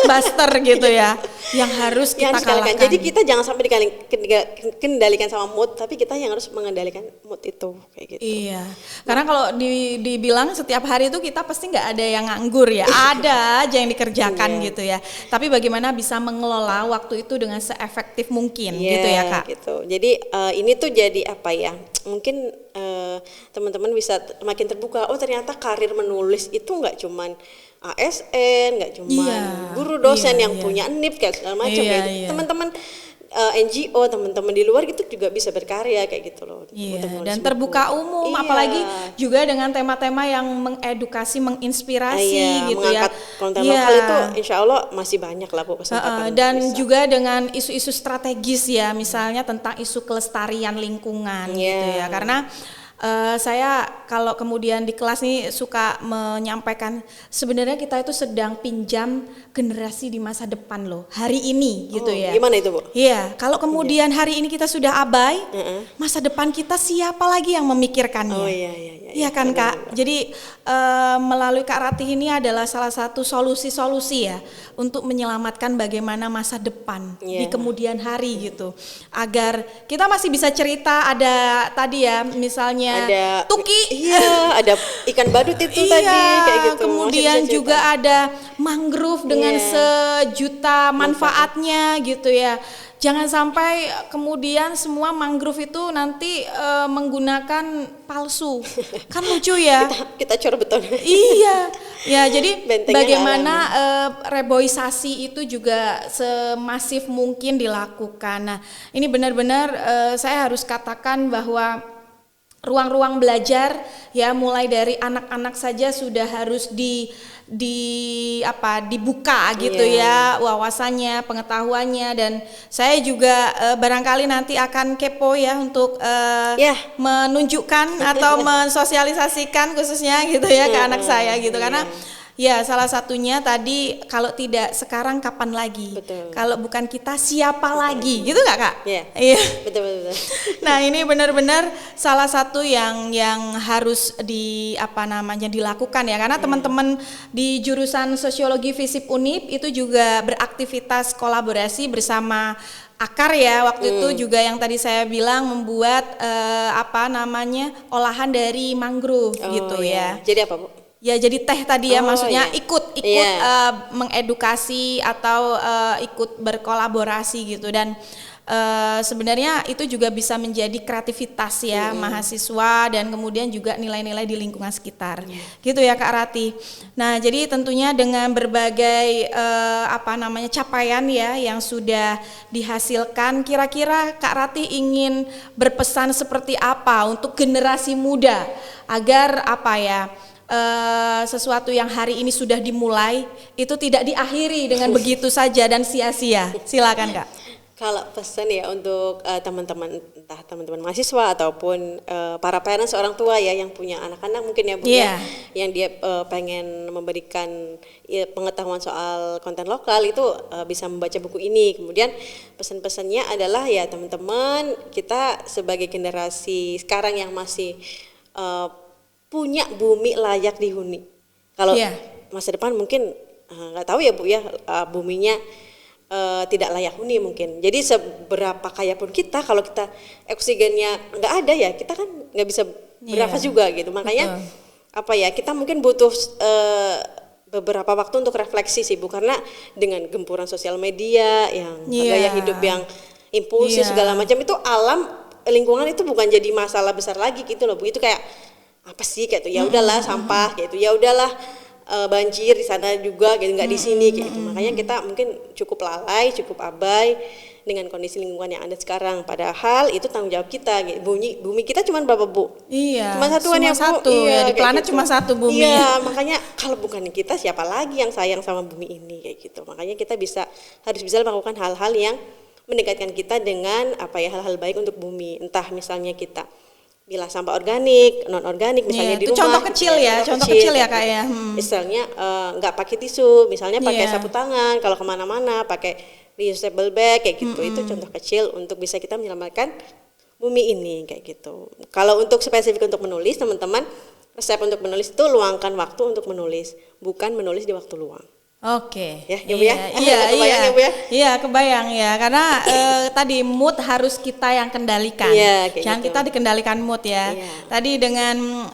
buster gitu ya, yang harus kita kalahkan. Jadi kita jangan sampai dikendalikan sama mood, tapi kita yang harus mengendalikan mood itu kayak gitu. Iya, karena kalau dibilang setiap hari itu kita pasti nggak ada yang nganggur ya, ada aja yang dikerjakan gitu ya. Tapi bagaimana bisa mengelola waktu itu dengan seefektif mungkin gitu ya Kak. Gitu. Jadi ini tuh jadi apa ya? Mungkin teman-teman bisa makin terbuka. Oh ternyata karir menulis itu nggak cuman ASN, nggak cuma guru dosen yang punya NIP kayak segala macam teman-teman NGO, teman-teman di luar gitu juga bisa berkarya kayak gitu loh. Dan terbuka umum, apalagi juga dengan tema-tema yang mengedukasi, menginspirasi gitu ya. Mengangkat konten lokal itu insya Allah masih banyak lah Bu kesempatan. Dan juga dengan isu-isu strategis ya, misalnya tentang isu kelestarian lingkungan gitu ya. Karena saya kalau kemudian di kelas nih suka menyampaikan sebenarnya kita itu sedang pinjam generasi di masa depan loh, hari ini gitu ya. Gimana itu Bu? Iya, kalau kemudian hari ini kita sudah abai, masa depan kita siapa lagi yang memikirkannya? Oh iya. Iya kan Kak, jadi melalui Kak Rati ini adalah salah satu solusi-solusi ya untuk menyelamatkan bagaimana masa depan di kemudian hari gitu, agar kita masih bisa cerita. Ada tadi ya misalnya ada Tuki, ada ikan badut itu tadi kayak gitu. Kemudian juga ada mangrove dengan sejuta manfaatnya gitu ya. Jangan sampai kemudian semua mangrove itu nanti menggunakan palsu, kan lucu ya. Kita cor beton. Iya, ya jadi Bentengnya bagaimana reboisasi itu juga semasif mungkin dilakukan. Nah ini benar-benar saya harus katakan bahwa ruang-ruang belajar ya mulai dari anak-anak saja sudah harus dibuka gitu ya wawasannya, pengetahuannya. Dan saya juga barangkali nanti akan kepo ya untuk menunjukkan atau mensosialisasikan khususnya gitu ya ke anak saya gitu. Karena ya salah satunya tadi kalau tidak sekarang kapan lagi? Betul. Kalau bukan kita siapa lagi? Gitu nggak Kak? Iya. Betul. Nah ini benar-benar salah satu yang harus dilakukan ya, karena teman-teman di jurusan Sosiologi FISIP Unip itu juga beraktivitas kolaborasi bersama Akar ya waktu itu juga yang tadi saya bilang membuat olahan dari mangrove gitu ya. Jadi apa Bu? Ya jadi teh tadi ya, maksudnya ikut mengedukasi atau ikut berkolaborasi gitu. Dan sebenarnya itu juga bisa menjadi kreativitas ya mahasiswa dan kemudian juga nilai-nilai di lingkungan sekitar gitu ya Kak Rati. Nah jadi tentunya dengan berbagai capaian ya yang sudah dihasilkan, kira-kira Kak Rati ingin berpesan seperti apa untuk generasi muda agar sesuatu yang hari ini sudah dimulai itu tidak diakhiri dengan begitu saja dan sia-sia. Silakan Kak. Kalau pesan ya untuk teman-teman, entah teman-teman mahasiswa ataupun para parents, orang tua ya yang punya anak-anak mungkin ya Bu ya, yang dia pengen memberikan pengetahuan soal konten lokal itu bisa membaca buku ini. Kemudian pesan-pesannya adalah ya teman-teman, kita sebagai generasi sekarang yang masih punya bumi layak dihuni. Kalau masa depan mungkin nggak tahu ya Bu ya, buminya tidak layak huni mungkin. Jadi seberapa kaya pun kita, kalau kita oksigennya nggak ada ya kita kan nggak bisa bernafas juga gitu. Makanya apa ya, kita mungkin butuh beberapa waktu untuk refleksi sih Bu, karena dengan gempuran sosial media yang gaya hidup yang impulsif segala macam, itu alam lingkungan itu bukan jadi masalah besar lagi gitu loh Bu. Itu kayak apa sih kayak itu, ya udahlah sampah kayak itu, ya udahlah banjir di sana juga gitu, nggak di sini kayak gitu. Makanya kita mungkin cukup lalai, cukup abai dengan kondisi lingkungan yang ada sekarang. Padahal itu tanggung jawab kita. Gitu. Bumi kita cuma berapa Bu? Iya. Cuma satuan ya Bu. Satu. Iya, di planet gitu. Cuma satu bumi. Iya, makanya kalau bukan kita siapa lagi yang sayang sama bumi ini kayak gitu. Makanya kita harus bisa melakukan hal-hal yang mendekatkan kita dengan hal-hal baik untuk bumi. Entah misalnya kita pilah sampah organik, non organik misalnya di rumah. Contoh kecil ya, contoh kecil ya Kak ya. Misalnya nggak pakai tisu, misalnya pakai sapu tangan, kalau kemana-mana pakai reusable bag kayak gitu. Itu contoh kecil untuk bisa kita menyelamatkan bumi ini kayak gitu. Kalau untuk spesifik untuk menulis, teman-teman, resep untuk menulis itu luangkan waktu untuk menulis, bukan menulis di waktu luang. Oke. Ya, ya Bu ya. Iya, kebayang ya. Karena tadi mood harus kita yang kendalikan. Jangan kita dikendalikan mood ya. Tadi dengan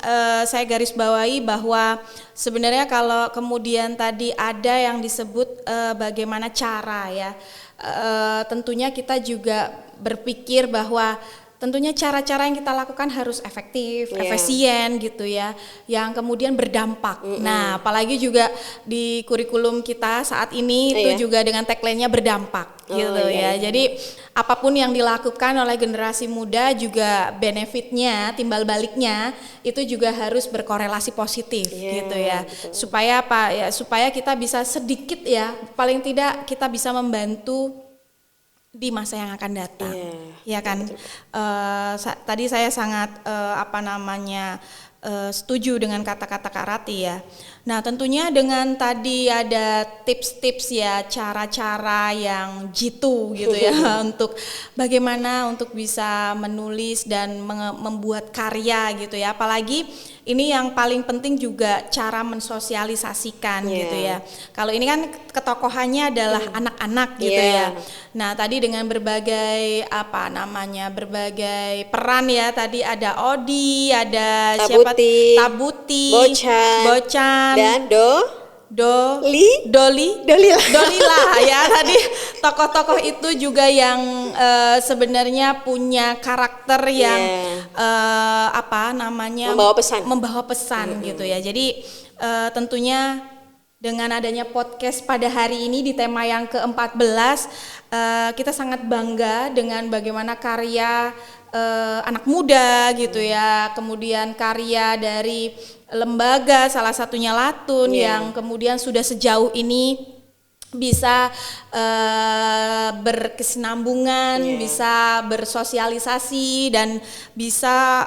saya garis bawahi bahwa sebenarnya kalau kemudian tadi ada yang disebut bagaimana cara ya. Tentunya kita juga berpikir bahwa tentunya cara-cara yang kita lakukan harus efektif, efisien gitu ya, yang kemudian berdampak. Nah, apalagi juga di kurikulum kita saat ini itu juga dengan tagline-nya berdampak gitu ya. Jadi apapun yang dilakukan oleh generasi muda juga benefitnya, timbal baliknya itu juga harus berkorelasi positif gitu ya. Betul. Supaya apa ya? Supaya kita bisa sedikit ya, paling tidak kita bisa membantu di masa yang akan datang, ya kan. Tadi saya sangat setuju dengan kata-kata Kak Rati ya. Nah tentunya dengan tadi ada tips-tips ya, cara-cara yang jitu gitu ya untuk bagaimana untuk bisa menulis dan membuat karya gitu ya. Apalagi ini yang paling penting juga cara mensosialisasikan gitu ya. Kalau ini kan ketokohannya adalah anak-anak gitu ya. Nah tadi dengan berbagai berbagai peran ya. Tadi ada Odi, ada Tabuti, Bocan, dan Dolila ya. Tadi tokoh-tokoh itu juga yang sebenarnya punya karakter yang membawa pesan gitu ya. Jadi tentunya dengan adanya podcast pada hari ini di tema yang ke-14, kita sangat bangga dengan bagaimana karya anak muda gitu ya, kemudian karya dari lembaga salah satunya Latun yang kemudian sudah sejauh ini bisa berkesinambungan, bisa bersosialisasi dan bisa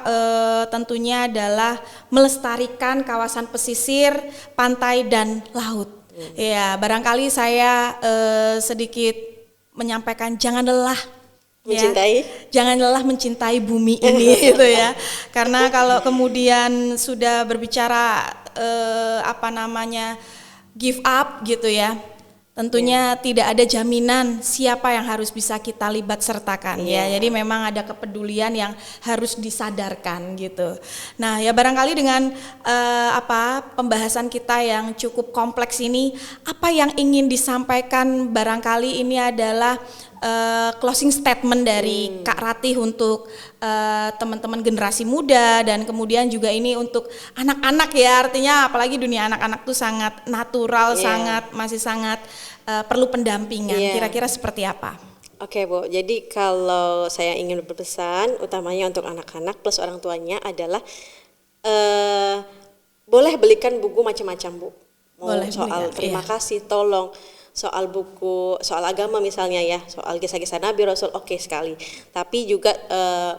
tentunya adalah melestarikan kawasan pesisir, pantai dan laut. Ya, barangkali saya sedikit menyampaikan jangan lelah mencintai bumi ini gitu ya. Karena kalau kemudian sudah berbicara give up gitu ya, tentunya tidak ada jaminan siapa yang harus bisa kita libat sertakan ya. Jadi memang ada kepedulian yang harus disadarkan gitu. Nah ya barangkali dengan pembahasan kita yang cukup kompleks ini, apa yang ingin disampaikan barangkali ini adalah closing statement dari Kak Ratih untuk teman-teman generasi muda dan kemudian juga ini untuk anak-anak ya, artinya apalagi dunia anak-anak tuh sangat natural, masih sangat perlu pendampingan. Kira-kira seperti apa? Oke Bu, jadi kalau saya ingin berpesan utamanya untuk anak-anak plus orang tuanya adalah boleh belikan buku macam-macam Bu. Mau soal terima kasih, tolong soal buku, soal agama misalnya ya, soal kisah-kisah Nabi Rasul, oke sekali. Tapi juga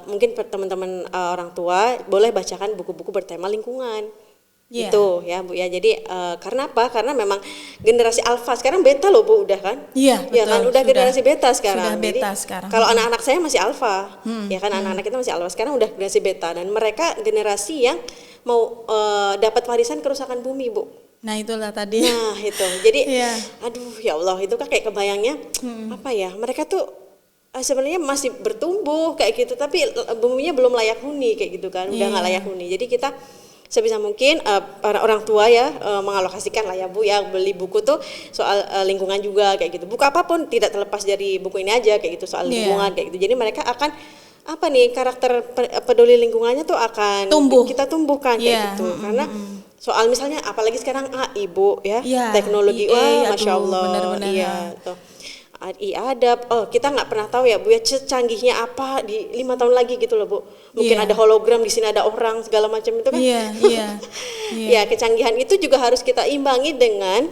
mungkin teman-teman orang tua boleh bacakan buku-buku bertema lingkungan. Itu ya Bu ya. Jadi karena apa? Karena memang generasi alfa sekarang beta loh Bu, udah kan? Iya, ya kan udah generasi beta sekarang. Sudah beta jadi, sekarang. Kalau anak-anak saya masih alfa. Ya kan anak-anak kita masih alfa. Sekarang udah generasi beta dan mereka generasi yang mau dapat warisan kerusakan bumi, Bu. Nah itulah tadi. Nah itu, jadi aduh ya Allah itu kan kayak kebayangnya apa ya, mereka tuh sebenarnya masih bertumbuh kayak gitu, tapi buminya belum layak huni kayak gitu kan, udah nggak layak huni. Jadi kita sebisa mungkin para orang tua ya mengalokasikan lah ya Bu ya, beli buku tuh soal lingkungan juga kayak gitu. Buku apapun tidak terlepas dari buku ini aja kayak gitu, soal lingkungan kayak gitu. Jadi mereka akan apa nih, karakter peduli lingkungannya tuh akan kita tumbuhkan kayak gitu. Karena soal misalnya apalagi sekarang Ibu ya, teknologi Masya Allah, bener-bener, iya tuh. Adab, kita nggak pernah tahu ya Bu ya canggihnya apa di 5 tahun lagi gitu loh Bu. Mungkin ada hologram, di sini ada orang segala macam itu kan. Ya kecanggihan itu juga harus kita imbangi dengan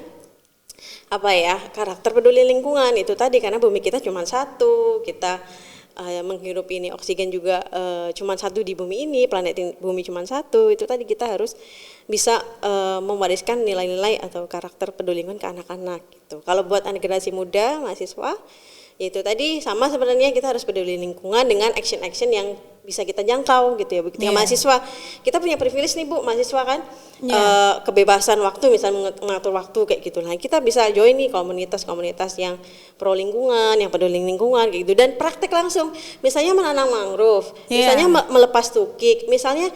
apa ya, karakter peduli lingkungan itu tadi, karena bumi kita cuma satu, kita menghirup ini oksigen juga cuma satu di bumi ini, planet bumi cuma satu. Itu tadi kita harus bisa mewariskan nilai-nilai atau karakter peduli lingkungan ke anak-anak gitu. Kalau buat generasi muda, mahasiswa, itu tadi sama sebenarnya, kita harus peduli lingkungan dengan action-action yang bisa kita jangkau gitu ya. Begitu mahasiswa, kita punya privilege nih Bu, mahasiswa kan, kebebasan waktu, misalnya mengatur waktu kayak gitu. Nah kita bisa join nih komunitas-komunitas yang pro lingkungan, yang peduli lingkungan kayak gitu, dan praktek langsung, misalnya menanam mangrove, misalnya melepas tukik, misalnya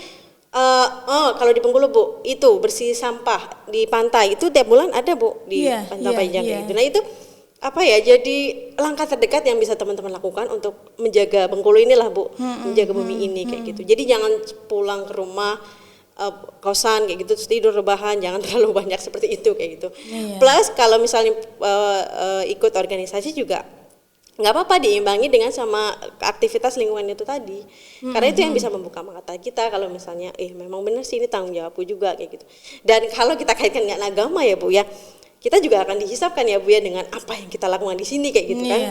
kalau di Bengkulu Bu, itu bersih sampah di pantai itu tiap bulan ada Bu di Pantai Panjang gitu. Nah itu apa ya, jadi langkah terdekat yang bisa teman-teman lakukan untuk menjaga Bengkulu inilah Bu, menjaga bumi ini kayak gitu. Jadi jangan pulang ke rumah kosan kayak gitu terus tidur rebahan, jangan terlalu banyak seperti itu kayak gitu. Plus kalau misalnya ikut organisasi juga nggak apa-apa, diimbangi dengan sama aktivitas lingkungan itu tadi, karena itu yang bisa membuka mata kita kalau misalnya memang benar sih ini tanggung jawabku juga kayak gitu. Dan kalau kita kaitkan dengan agama ya Bu ya, kita juga akan dihisapkan ya Bu ya dengan apa yang kita lakukan di sini kayak gitu kan.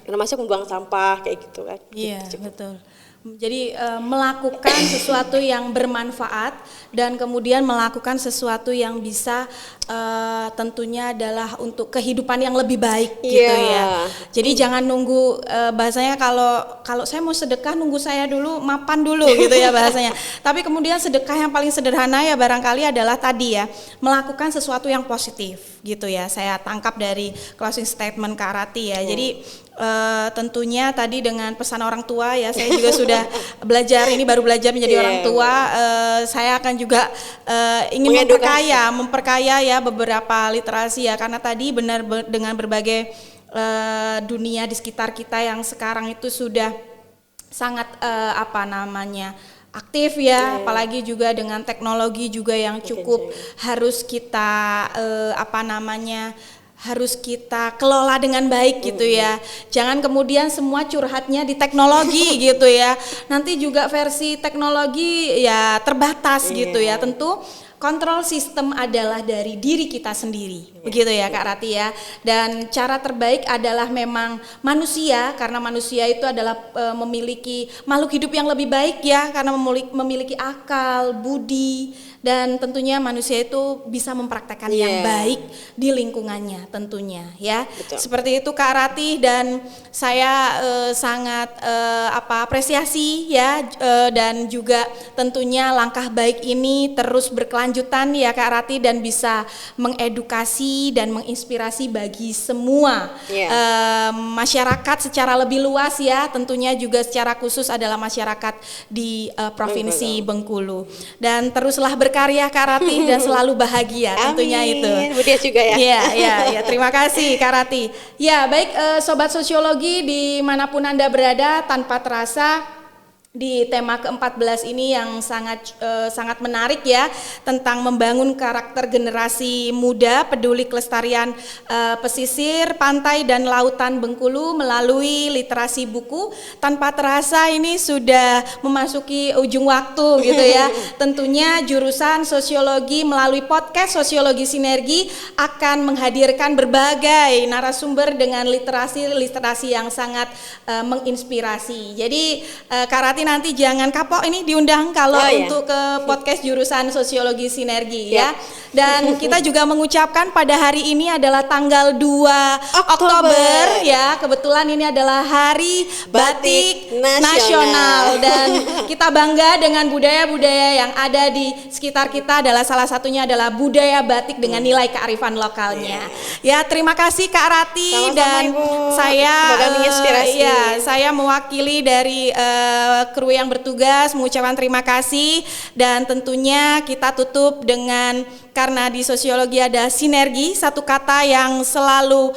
Termasuk membuang sampah kayak gitu kan. Gitu. Betul. Jadi melakukan sesuatu yang bermanfaat dan kemudian melakukan sesuatu yang bisa tentunya adalah untuk kehidupan yang lebih baik gitu ya. Jadi jangan nunggu, bahasanya kalau saya mau sedekah nunggu saya dulu mapan dulu gitu ya bahasanya. Tapi kemudian sedekah yang paling sederhana ya barangkali adalah tadi ya, melakukan sesuatu yang positif gitu ya. Saya tangkap dari closing statement Kak Rati ya. Jadi tentunya tadi dengan pesan orang tua ya, saya juga sudah belajar, ini baru belajar menjadi orang tua. Saya akan juga ingin memperkaya ya beberapa literasi ya, karena tadi benar dengan berbagai dunia di sekitar kita yang sekarang itu sudah sangat aktif ya, apalagi juga dengan teknologi juga yang cukup harus kita harus kita kelola dengan baik gitu ya. Jangan kemudian semua curhatnya di teknologi gitu ya. Nanti juga versi teknologi ya terbatas gitu ya. Tentu kontrol sistem adalah dari diri kita sendiri, begitu ya Kak Rati ya. Dan cara terbaik adalah memang manusia, karena manusia itu adalah memiliki makhluk hidup yang lebih baik ya, karena memiliki akal, budi, dan tentunya manusia itu bisa mempraktekkan yang baik di lingkungannya tentunya ya. Seperti itu Kak Rati, dan saya sangat apresiasi ya, dan juga tentunya langkah baik ini terus berkelanjutan ya Kak Rati, dan bisa mengedukasi dan menginspirasi bagi semua masyarakat secara lebih luas ya, tentunya juga secara khusus adalah masyarakat di Provinsi Bengkulu. Dan teruslah berkarya Kak Rati dan selalu bahagia tentunya. Amin. Itu. Budia juga ya. Iya, terima kasih Kak Rati. Ya, baik Sobat Sosiologi dimanapun Anda berada, tanpa terasa di tema ke-14 ini yang sangat menarik ya, tentang membangun karakter generasi muda peduli kelestarian pesisir, pantai dan lautan Bengkulu melalui literasi buku. Tanpa terasa ini sudah memasuki ujung waktu gitu ya. Tentunya jurusan sosiologi melalui podcast Sosiologi Sinergi akan menghadirkan berbagai narasumber dengan literasi yang sangat menginspirasi. Jadi Kak Rati nanti jangan kapok ini diundang kalau untuk ke podcast jurusan Sosiologi Sinergi ya. Dan kita juga mengucapkan pada hari ini adalah tanggal 2 Oktober ya. Kebetulan ini adalah Hari Batik Nasional dan kita bangga dengan budaya-budaya yang ada di sekitar kita, adalah salah satunya adalah budaya batik dengan nilai kearifan lokalnya. Ya, terima kasih Kak Rati. Sama-sama, dan Ibu. saya Semoga menginspirasi. saya mewakili dari kru yang bertugas mengucapkan terima kasih, dan tentunya kita tutup dengan, karena di sosiologi ada sinergi, satu kata yang selalu